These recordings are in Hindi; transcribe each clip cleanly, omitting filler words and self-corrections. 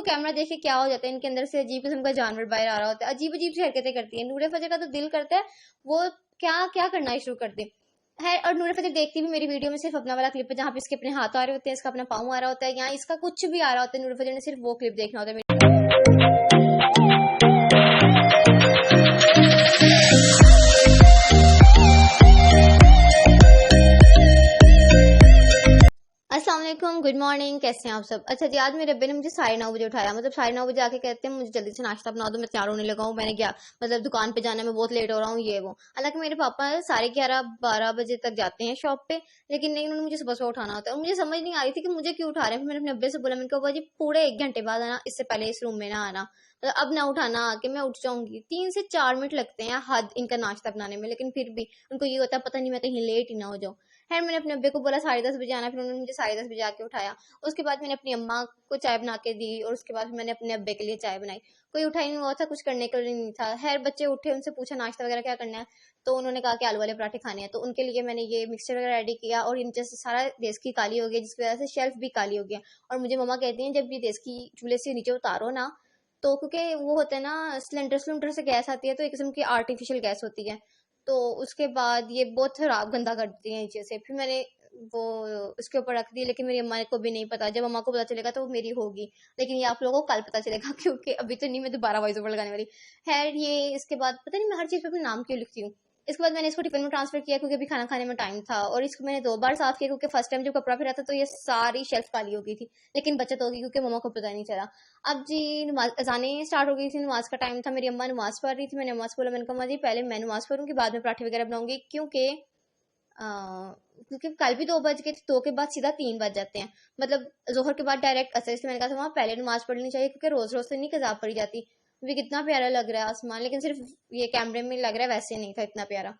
कैमरा देख के क्या हो जाता है, इनके अंदर से अजीब किस्म का जानवर बाहर आ रहा होता है, अजीब अजीब सी हरकतें करती है। नूरे फजर का तो दिल करता है वो क्या क्या करना शुरू कर दे है। और नूरे फजर देखती भी मेरी वीडियो में सिर्फ अपना वाला क्लिप है जहाँ पे इसके अपने हाथ आ रहे होते हैं, इसका अपना पाँव आ रहा होता है, या इसका कुछ भी आ रहा होता है। नूरे फजर ने सिर्फ वो क्लिप देखना होता है। अस्सलाम वालेकुम, गुड मॉर्निंग, कैसे हैं आप सब। अच्छा जी, आज मेरे अब्बे ने मुझे 9:30 बजे उठाया। मतलब 9:30 बजे आके कहते हैं मुझे जल्दी से नाश्ता बना दो, मैं तैयार होने लगा हूँ, मैंने क्या मतलब दुकान पे जाना है, मैं बहुत लेट हो रहा हूँ ये वो। हालांकि मेरे पापा 11:30-12 बजे तक जाते हैं शॉप पे, लेकिन नहीं, उन्होंने मुझे सुबह सुबह उठाना होता है। और मुझे समझ नहीं आ रही थी कि मुझे क्यों उठा रहे हैं। फिर मैंने अपने अब्बे से बोला, मैंने कहा जी पूरे 1 घंटे बाद आना, इससे पहले इस रूम में ना आना, तो अब ना उठाना आके मैं उठ जाऊंगी। 3 से 4 मिनट लगते हैं हद इनका नाश्ता बनाने में, लेकिन फिर भी उनको ये होता है पता नहीं मैं कहीं लेट ही ना हो जाऊँ। खैर मैंने अपने अब्बे को बोला 10:30 बजे आना, फिर उन्होंने मुझे 10:30 बजे आके उठाया। उसके बाद मैंने अपनी अम्मा को चाय बना के दी, और उसके बाद मैंने अपने अब्बे के लिए चाय बनाई। कोई उठा ही नहीं हुआ था, कुछ करने के लिए नहीं था। खैर बच्चे उठे, उनसे पूछा नाश्ता वगैरह क्या करना है, तो उन्होंने कहा कि आलू वाले पराठे खाने हैं, तो उनके लिए मैंने ये मिक्सचर वगैरह रेडी किया। और ये नीचे से सारा देश की काली हो गई, जिसकी वजह से शेल्फ भी काली हो गया। और मुझे मम्मा कहती हैं जब ये देश की चूल्हे से नीचे उतारो ना, तो क्योंकि वो होता है ना सिलेंडर से गैस आती है, तो एक किस्म की आर्टिफिशियल गैस होती है, तो उसके बाद ये बहुत खराब गंदा करती है नीचे से। फिर मैंने वो उसके ऊपर रख दी, लेकिन मेरी अम्मा को भी नहीं पता। जब अम्मा को पता चलेगा तो वो मेरी होगी, लेकिन ये आप लोगों को कल पता चलेगा क्योंकि अभी तो नहीं, मैं दोबारा वॉइस ओवर लगाने वाली। खैर ये इसके बाद पता नहीं मैं हर चीज़ पे अपना नाम क्यों लिखती हूँ। इसके बाद मैंने इसको टिफिन में ट्रांसफर किया क्योंकि अभी खाना खाने में टाइम था, और इसको मैंने 2 बार साफ किया क्योंकि फर्स्ट टाइम जब कपड़ा फिरा था तो ये सारी शेल्फ काली हो गई थी, लेकिन बचत हो गई क्योंकि मम्मा को पता नहीं चला। अब जी नमाज अजाने स्टार्ट हो गई थी, नमाज का टाइम था, मेरी अम्मा नमाज पढ़ रही थी। मैंने अम्मा से बोला, मैंने कहा अम्मा जी पहले मैं नमाज पढ़ूंगी, बाद में पराठे वगैरह बनाऊंगी, क्योंकि कल भी 2 बज गए थे, 2 के बाद सीधा 3 बज जाते हैं, मतलब जोहर के बाद डायरेक्ट असर। इसलिए मैंने कहा था वहाँ पहले नमाज पढ़ लेनी चाहिए, क्योंकि रोज रोज से नहीं कज़ा पड़ी जाती। भी कितना प्यारा लग रहा है आसमान, लेकिन सिर्फ ये कैमरे में लग रहा है, वैसे नहीं था इतना प्यारा।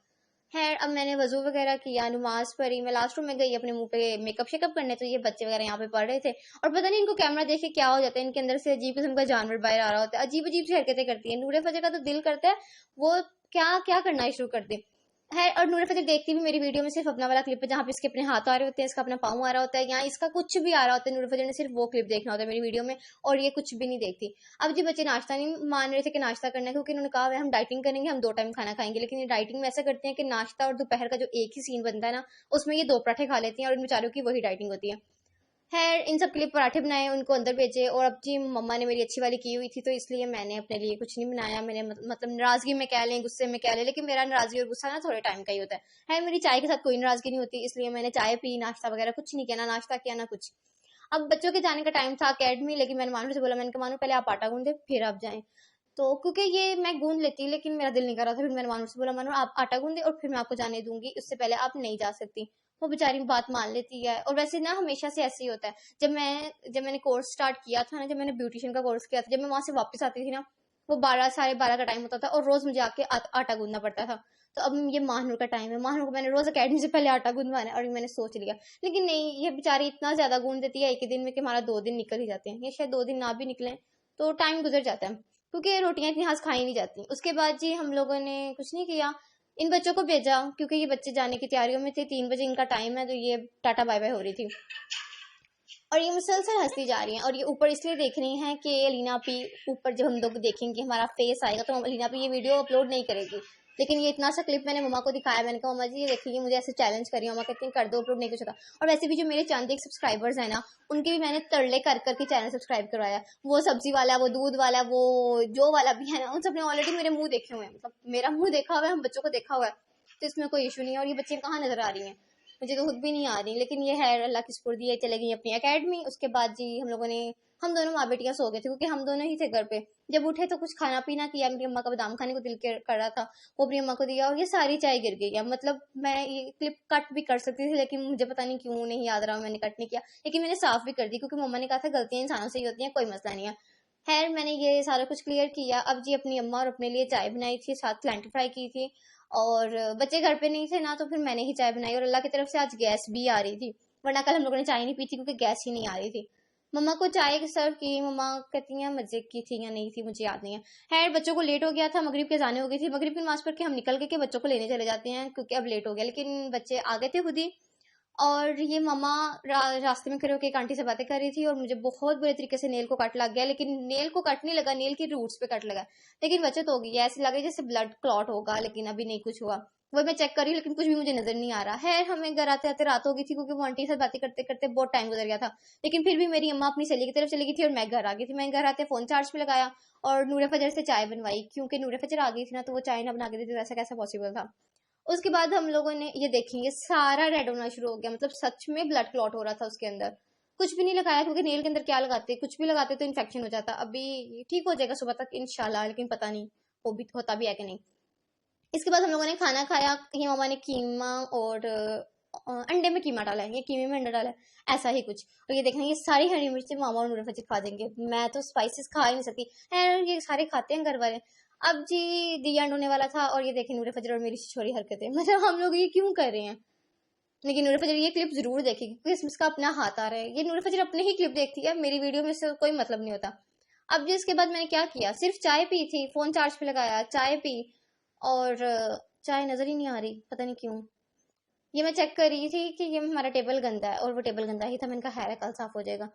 खैर अब मैंने वजू वगैरह किया, नमाज पढ़ी, मैं लास्ट रूम में गई अपने मुंह पे मेकअप शेकअप करने, तो ये बच्चे वगैरह यहाँ पे पढ़ रहे थे। और पता नहीं इनको कैमरा देख के क्या हो जाता है, इनके अंदर से अजीब किस्म का जानवर बाहर आ रहा होता है, अजीब अजीब सी हरकतें करती है। नूरे फजर का तो दिल करता है वो क्या क्या करना शुरू कर दे है। और नूरे फजर देखती भी मेरी वीडियो में सिर्फ अपना वाला क्लिप है जहाँ पे इसके अपने हाथ आ रहे होते हैं, इसका अपना पाँव आ रहा होता है, या इसका कुछ भी आ रहा होता है। नूरे फजर ने सिर्फ वो क्लिप देखना होता है मेरी वीडियो में, और ये कुछ भी नहीं देखती। अब जी बच्चे नाश्ता नहीं मान रहे थे कि नाश्ता करना है, क्योंकि उन्होंने कहा हम डाइटिंग करेंगे, हम 2 टाइम खाना खाएंगे। लेकिन ये डाइटिंग में ऐसा करते हैं कि नाश्ता और दोपहर का जो एक ही सीन बनता है ना, उसमें ये 2 पराठे खा लेती हैं, और इन बेचारों की वही डाइटिंग होती है। खैर इन सब के लिए पराठे बनाए, उनको अंदर भेजे। और अब जी मम्मा ने मेरी अच्छी वाली की हुई थी, तो इसलिए मैंने अपने लिए कुछ नहीं बनाया। मैंने मतलब नाराजगी में कह लें, गुस्से में कह लें, लेकिन मेरा नाराजगी और गुस्सा ना थोड़े टाइम का ही होता है। मेरी चाय के साथ कोई नाराजगी नहीं होती, इसलिए मैंने चाय पी, नाश्ता वगैरह कुछ नहीं किया, ना नाश्ता किया ना कुछ। अब बच्चों के जाने का टाइम था अकेडमी, लेकिन मैंने मानू से बोला, मैंने कहा मानू पहले आप आटा गूंदे फिर आप जाएं। तो क्योंकि ये मैं गूंद लेती, लेकिन मेरा दिल नहीं कर रहा था। फिर मैंने मानू से बोला, मानू आप आटा गूंदे और फिर मैं आपको जाने दूंगी, उससे पहले आप नहीं जा सकती। वो बेचारी बात मान लेती है। और वैसे ना हमेशा से ऐसे ही होता है। जब मैंने कोर्स स्टार्ट किया था ना, जब मैंने ब्यूटिशियन का कोर्स किया था, जब मैं वहां से वापस आती थी ना, वो 12 साढ़े 12 का टाइम होता था, और रोज मुझे आके आटा गूंदना पड़ता था। तो अब ये महानूर का टाइम है, महानूर को मैंने रोज अकेडमी से पहले आटा गूंदवाना है, और मैंने सोच लिया। लेकिन नहीं, ये बेचारी इतना ज्यादा गूंद देती है एक ही दिन में कि हमारा 2 दिन निकल ही जाते हैं, ये शायद 2 दिन ना भी निकले, तो टाइम गुजर जाता है, क्योंकि रोटियां इतनी हाथ खाई नहीं जाती। उसके बाद जी हम लोगों ने कुछ नहीं किया, इन बच्चों को भेजा, क्योंकि ये बच्चे जाने की तैयारियों में थे। 3 बजे इनका टाइम है, तो ये टाटा बाय बाय हो रही थी, और ये मुसलसल हंसती जा रही हैं। और ये ऊपर इसलिए देख रही हैं कि अलीना पी ऊपर जब हम लोग देखेंगे हमारा फेस आएगा, तो अलीना पी ये वीडियो अपलोड नहीं करेगी। लेकिन ये इतना सा क्लिप मैंने मम्मा को दिखाया, मैंने कहा मम्मा जी ये देखिए, मुझे ऐसे चैलेंज करी। मम्मा कहती हैं कर दो, अपलोड नहीं कुछ होता। और वैसे भी जो मेरे चंद एक सब्सक्राइबर्स हैं ना, उनके भी मैंने तरले कर करके चैनल सब्सक्राइब करवाया। वो सब्जी वाला, वो दूध वाला, वो जो वाला भी है ना, उन सबने ऑलरेडी मेरे मुंह देखे हुए हैं, मतलब मेरा मुंह देखा हुआ है, हम बच्चों को देखा हुआ है, तो इसमें कोई इशू नहीं है। और ये बच्चे कहाँ नजर आ रही हैं, मुझे तो खुद भी नहीं आ रही, लेकिन ये है अल्लाह की सुपुर्दी है, चले गई अपनी एकेडमी। उसके बाद जी हम दोनों माँ बेटियां सो गए थे, क्योंकि हम दोनों ही थे घर पे। जब उठे तो कुछ खाना पीना किया, मेरी अम्मा का बादाम खाने को दिल कर रहा था, वो अपनी अम्मा को दिया, और ये सारी चाय गिर गई है। मतलब मैं ये क्लिप कट भी कर सकती थी, लेकिन मुझे पता नहीं क्यों नहीं याद रहा, मैंने कट नहीं किया। लेकिन मैंने साफ भी कर दी, क्योंकि मम्मा ने कहा था गलतियां इंसानों से ही होती हैं, कोई मसला नहीं है। खैर मैंने ये सारा कुछ क्लियर किया। अब जी अपनी अम्मा और अपने लिए चाय बनाई थी, साथ लेंटर फ्राई की थी, और बच्चे घर पे नहीं थे ना, तो फिर मैंने ही चाय बनाई। और अल्लाह की तरफ से आज गैस भी आ रही थी, वरना कल हम लोगों ने चाय नहीं पी थी, क्योंकि गैस ही नहीं आ रही थी। मम्मा को चाय सर्व की, मम्मा कहती हैं मजे की थी या नहीं थी मुझे याद नहीं है। खैर बच्चों को लेट हो गया था, मगरिब के जाने हो गई थी, मगरिब की नमाज पढ़ के हम निकल के बच्चों को लेने चले जाते हैं, क्योंकि अब लेट हो गया। लेकिन बच्चे आ गए थे खुद ही, और ये मम्मा रास्ते में खड़े होकर एक आंटी से बातें कर रही थी और मुझे बहुत बुरे तरीके से नेल को कट लग गया, लेकिन नेल को कट नहीं लगा, नेल की रूट्स पे कट लगा, लेकिन बचत हो गई है। ऐसे लगे जैसे ब्लड क्लॉट होगा, लेकिन अभी नहीं कुछ हुआ। वो मैं चेक करी लेकिन कुछ भी मुझे नजर नहीं आ रहा है। हमें घर आते आते रात हो गई थी, क्योंकि वो आंटी से बातें करते करते बहुत टाइम गुजर गया था। लेकिन फिर भी मेरी अम्मा अपनी सहेली की तरफ चली गई थी और मैं घर आ गई थी। मैं घर आते फोन चार्ज पे लगाया और नूरे फजर से चाय बनवाई, क्योंकि नूरे फजर आ गई थी ना, तो वो चाय ना बना के देती तो ऐसा कैसा पॉसिबल था। उसके बाद हम लोगों ने ये देखेंगे सारा रेड होना शुरू हो गया, मतलब सच में ब्लड क्लॉट हो रहा था उसके अंदर। कुछ भी नहीं लगाया, क्योंकि नेल के अंदर क्या लगाते, कुछ भी लगाते तो इन्फेक्शन हो जाता। अभी ठीक हो जाएगा सुबह तक इंशाल्लाह, लेकिन पता नहीं वो भी होता भी है कि नहीं। इसके बाद हम लोगों ने खाना खाया। ये मामा ने कीमा और अंडे में कीमा डाला है, ये कीमे में अंडा डाला है, ऐसा ही कुछ। और ये देखना, ये सारी हरी मिर्ची मामा और नूरे फजर खा देंगे, मैं तो स्पाइसेस खा ही नहीं सकती है। ये सारे खाते हैं घर वाले। अब जी दिया होने वाला था और ये देखें नूरे फजर और मेरी छोरी हरकतें, मतलब हम लोग ये क्यों कर रहे हैं। लेकिन नूरे फजर ये क्लिप जरूर देखेगी, क्योंकि इसका अपना हाथ आ रहा है। ये नूरे फजर अपने ही क्लिप देखती है, मेरी वीडियो में से कोई मतलब नहीं होता। अब जी इसके बाद मैंने क्या किया, सिर्फ चाय पी थी, फोन चार्ज पे लगाया, चाय पी, और चाय नजर ही नहीं आ रही, पता नहीं क्यों। ये मैं चेक कर रही थी कि ये हमारा टेबल गंदा है, और वो टेबल गंदा ही था। मैंने कहा है कल साफ हो जाएगा।